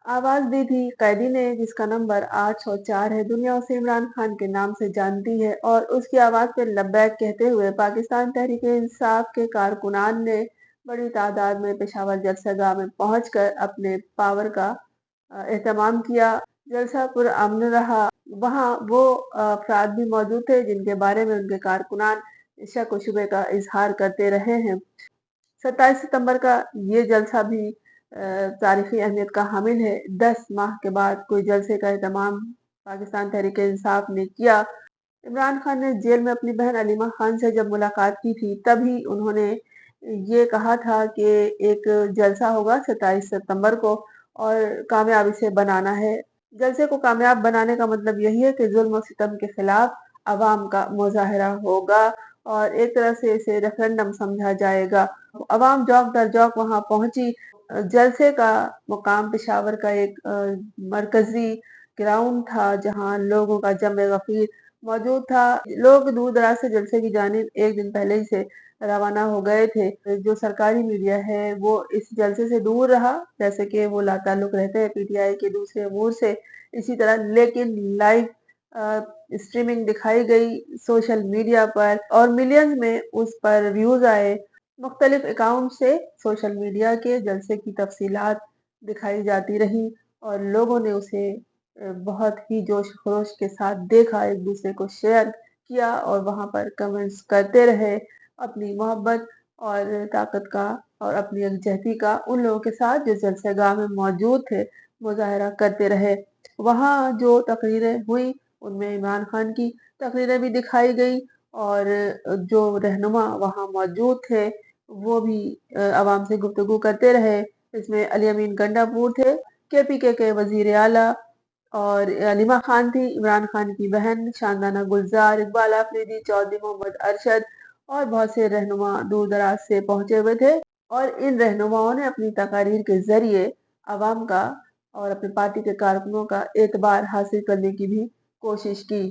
आवाज दी थी कैदी ने जिसका नंबर 804 है। दुनिया उसे इमरान खान के नाम से जानती है और उसकी आवाज पर लब्बैक कहते हुए पाकिस्तान तहरीक इंसाफ के कारकुनान ने बड़ी तादाद में पेशावर जलसागाह में पहुंचकर अपने पावर का एहतमाम किया। जलसा पुरअमन रहा। वहां वो अफराद भी मौजूद थे जिनके बारे में उनके कारकुनान शक व शुबे का इजहार करते रहे हैं। 27 सितंबर का ये जलसा भी तारीखी अहमियत का हामिल है। 10 माह के बाद कोई जलसे का एहतमाम पाकिस्तान तहरीक इंसाफ ने किया। इमरान खान ने जेल में अपनी बहन अलीमा खान से जब मुलाकात की थी तभी उन्होंने ये कहा था कि एक जलसा होगा 27 सितंबर को और कामयाबी से बनाना है। जलसे को कामयाब बनाने का मतलब यही है कि जुल्म और सितम के खिलाफ अवाम का मुजाहरा होगा और एक तरह से इसे रेफरेंडम समझा जाएगा। अवाम जौक दर जौक वहां पहुंची। जलसे का मुकाम पेशावर का एक मरकजी ग्राउंड था जहां लोगों का जमे गफीर मौजूद था। लोग दूर दराज से जलसे की जानिब एक दिन पहले ही से रवाना हो गए थे। जो सरकारी मीडिया है वो इस जलसे से दूर रहा, जैसे कि वो लाताल्लुक रहते हैं पीटीआई के दूसरे अमूर से। इसी तरह लेकिन लाइव स्ट्रीमिंग दिखाई गई सोशल मीडिया पर और मिलियंस में उस पर व्यूज आए। मुख्तलिफ अकाउंट से सोशल मीडिया के जलसे की तफसीलात दिखाई जाती रही और लोगों ने उसे बहुत ही जोश खरोश के साथ देखा, एक दूसरे को शेयर किया और वहां पर कमेंट्स करते रहे अपनी मोहब्बत और ताकत का और अपनी यकजहती का उन लोगों के साथ जो जलसेगाह में मौजूद थे मुजाहरा करते रहे। वहाँ जो तकरीरें हुई उनमें इमरान खान की तकरीरें भी दिखाई गई और जो रहनुमा वहाँ मौजूद थे वो भी आवाम से गुफ्तगू करते रहे। इसमें अली अमीन गंडापुर थे, केपीके के वजीर आला और अलीमा खान थी, इमरान खान की बहन शानदाना गुलजार, इकबाल आफरीदी, चौधरी मोहम्मद अरशद और बहुत से रहनुमा दूर दराज से पहुंचे हुए थे और इन रहनुमाओं ने अपनी तकारीर के जरिए अवाम का और अपनी पार्टी के कारकुनों का एतबार हासिल करने की भी कोशिश की।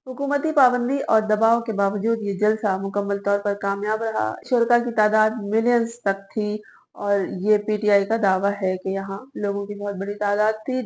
हुकूमती पाबंदी और दबाव के बावजूद ये जलसा मुकम्मल तौर पर कामयाब रहा। शुरका की तादाद मिलियंस तक थी और ये पीटीआई का दावा है कि यहाँ लोगों की बहुत बड़ी तादाद थी।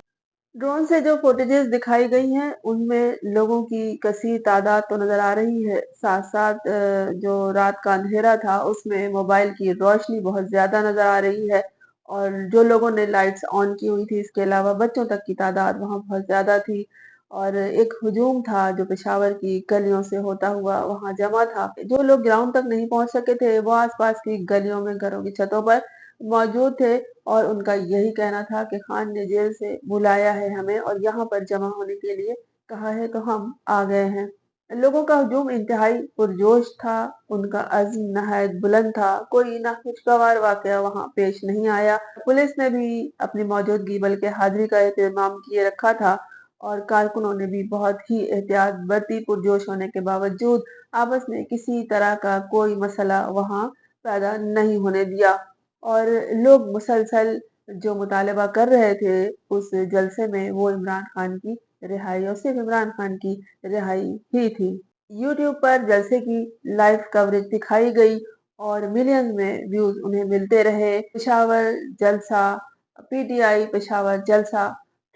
ड्रोन से जो फुटेजेस दिखाई गई हैं उनमें लोगों की कसीर तादाद तो नजर आ रही है, साथ साथ जो रात का अंधेरा था उसमें मोबाइल की रोशनी बहुत ज्यादा नजर आ रही है और जो लोगों ने लाइट्स ऑन की हुई थी इसके अलावा बच्चों तक की तादाद वहां बहुत ज्यादा थी और एक हुजूम था जो पेशावर की गलियों से होता हुआ वहां जमा था। जो लोग ग्राउंड तक नहीं पहुंच सके थे वो आसपास की गलियों में घरों की छतों पर मौजूद थे और उनका यही कहना था कि खान ने जेल से बुलाया है हमें और यहाँ पर जमा होने के लिए कहा है तो हम आ गए हैं। लोगों का हुजूम इंतहाई पुरजोश था, उनका अज़्म नहायत बुलंद था। कोई नाखुशगवार वाकया वहां पेश नहीं आया। पुलिस ने भी अपनी मौजूदगी बल्कि हाजिरी का एहतमाम किए रखा था और कारकुनों ने भी बहुत ही एहतियात बरती। पुरजोश होने के बावजूद आपस में किसी तरह का कोई मसला वहां पैदा नहीं होने दिया और लोग मुसलसल जो मुतालबा कर रहे थे उस जलसे में वो इमरान खान की रिहाई और सिर्फ इमरान खान की रिहाई ही थी। यूट्यूब पर जलसे की लाइव कवरेज दिखाई गई और मिलियंस में व्यूज उन्हें मिलते रहे। पेशावर जलसा, पीटीआई पेशावर जलसा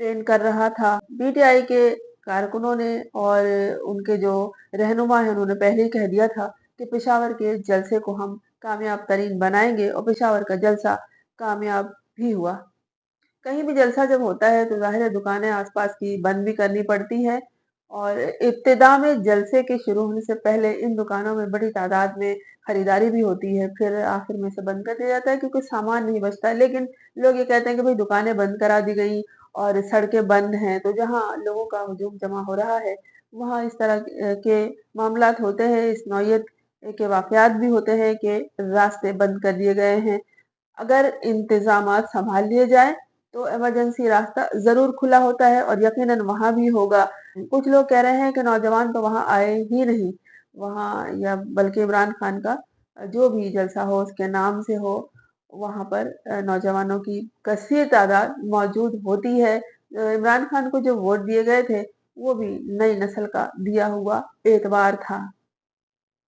ट्रेंड कर रहा था। पीटीआई के कारकुनों ने और उनके जो रहनुमा है उन्होंने पहले ही कह दिया था कि पेशावर के जलसे को हम कामयाब तरीन बनाएंगे और पेशावर का जलसा कामयाब भी हुआ। कहीं भी जलसा जब होता है तो जाहिर है दुकानें आसपास की बंद भी करनी पड़ती है और इब्तिदा में जलसे के शुरू होने से पहले इन दुकानों में बड़ी तादाद में खरीदारी भी होती है, फिर आखिर में से बंद कर दिया जाता है क्योंकि सामान नहीं बचता है। लेकिन लोग ये कहते हैं कि भाई दुकानें बंद करा दी गई और सड़कें बंद हैं, तो जहाँ लोगों का हुजूम जमा हो रहा है वहाँ इस तरह के मामलात होते हैं, इस नौयत के वाकयात भी होते हैं कि रास्ते बंद कर दिए गए हैं। अगर इंतजामात संभाल लिए जाए तो इमरजेंसी रास्ता जरूर खुला होता है और यकीनन वहां भी होगा। कुछ लोग कह रहे हैं कि नौजवान तो वहां आए ही नहीं वहां, या बल्कि इमरान खान का जो भी जलसा हो उसके नाम से हो, वहां पर नौजवानों की कसीर तादाद मौजूद होती है। इमरान खान को जो वोट दिए गए थे वो भी नई नस्ल का दिया हुआ एतबार था।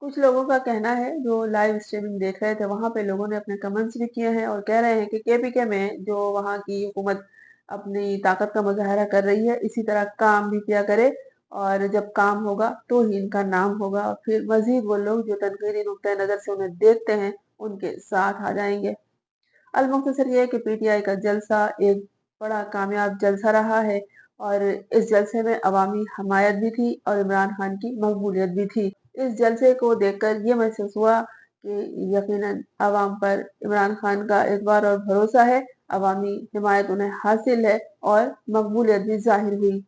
कुछ लोगों का कहना है जो लाइव स्ट्रीमिंग देख रहे थे वहां पे लोगों ने अपने कमेंट्स भी किए हैं और कह रहे हैं कि केपीके में जो वहां की हुकूमत अपनी ताकत का मुज़ाहरा कर रही है, इसी तरह काम भी किया करे और जब काम होगा तो ही इनका नाम होगा। फिर मज़ीद वो लोग जो तनकीदी नुक्ते नज़र से उन्हें देखते हैं, उनके साथ आ जाएँगे। अलमुख्तसर ये है कि पीटीआई का जलसा एक बड़ा कामयाब जलसा रहा है और इस जलसे में अवामी हमायत भी थी और इमरान खान की मकबूलियत भी थी। इस जलसे को देखकर ये महसूस हुआ कि यकीनन अवाम पर इमरान खान का एतबार और भरोसा है, अवामी हिमायत उन्हें हासिल है और मकबूलियत भी ज़ाहिर हुई।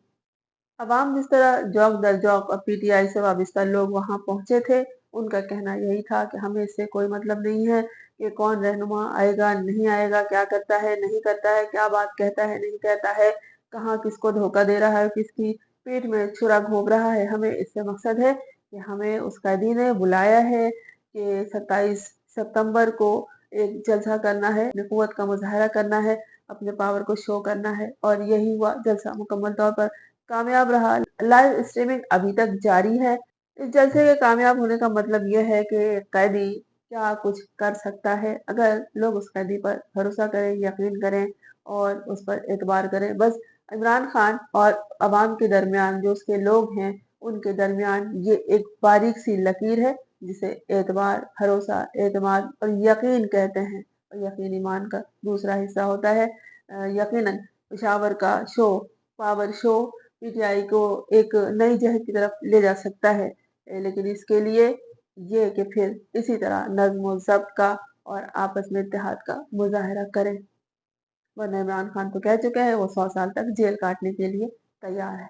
अवाम जिस तरह जौक दर जौक और पीटीआई से वाबस्ता लोग वहां पहुंचे थे, उनका कहना यही था कि हमें इससे कोई मतलब नहीं है कि कौन रहनुमा आएगा नहीं आएगा, क्या करता है नहीं करता है, क्या बात कहता है नहीं कहता है, कहाँ किसको धोखा दे रहा है, किसकी पीठ में छुरा घोंप रहा है। हमें इससे मकसद है कि हमें उस कैदी ने बुलाया है कि 27 सितंबर को एक जलसा करना है, अपनी कुव्वत का मुजाहरा करना है, अपने पावर को शो करना है और यही हुआ। जलसा मुकम्मल तौर पर कामयाब रहा। लाइव स्ट्रीमिंग अभी तक जारी है। इस जलसे के कामयाब होने का मतलब यह है कि कैदी क्या कुछ कर सकता है अगर लोग उस कैदी पर भरोसा करें, यकीन करें और उस पर एतबार करें। बस इमरान खान और अवाम के दरमियान जो उसके लोग हैं, उनके दरमियान ये एक बारीक सी लकीर है जिसे एतबार, भरोसा, एतमाद और यकीन कहते हैं। और यकीन ईमान का दूसरा हिस्सा होता है। यकीनन पेशावर का शो, पावर शो पीटीआई को एक नई जहर की तरफ ले जा सकता है। लेकिन इसके लिए ये कि फिर इसी तरह नज़्म व ज़ब्त का और आपस में इत्तेहाद का मुज़ाहरा करें। वरना इमरान खान तो कह चुके हैं वो 100 साल तक जेल काटने के लिए तैयार है।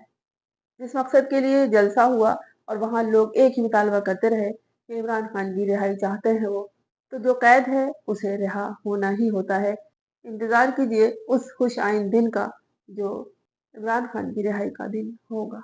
जिस मकसद के लिए जलसा हुआ और वहाँ लोग एक ही मुतालबा करते रहे कि इमरान खान की रिहाई चाहते हैं वो, तो जो कैद है उसे रिहा होना ही होता है। इंतज़ार कीजिए उस खुश आइंद दिन का जो इमरान खान की रिहाई का दिन होगा।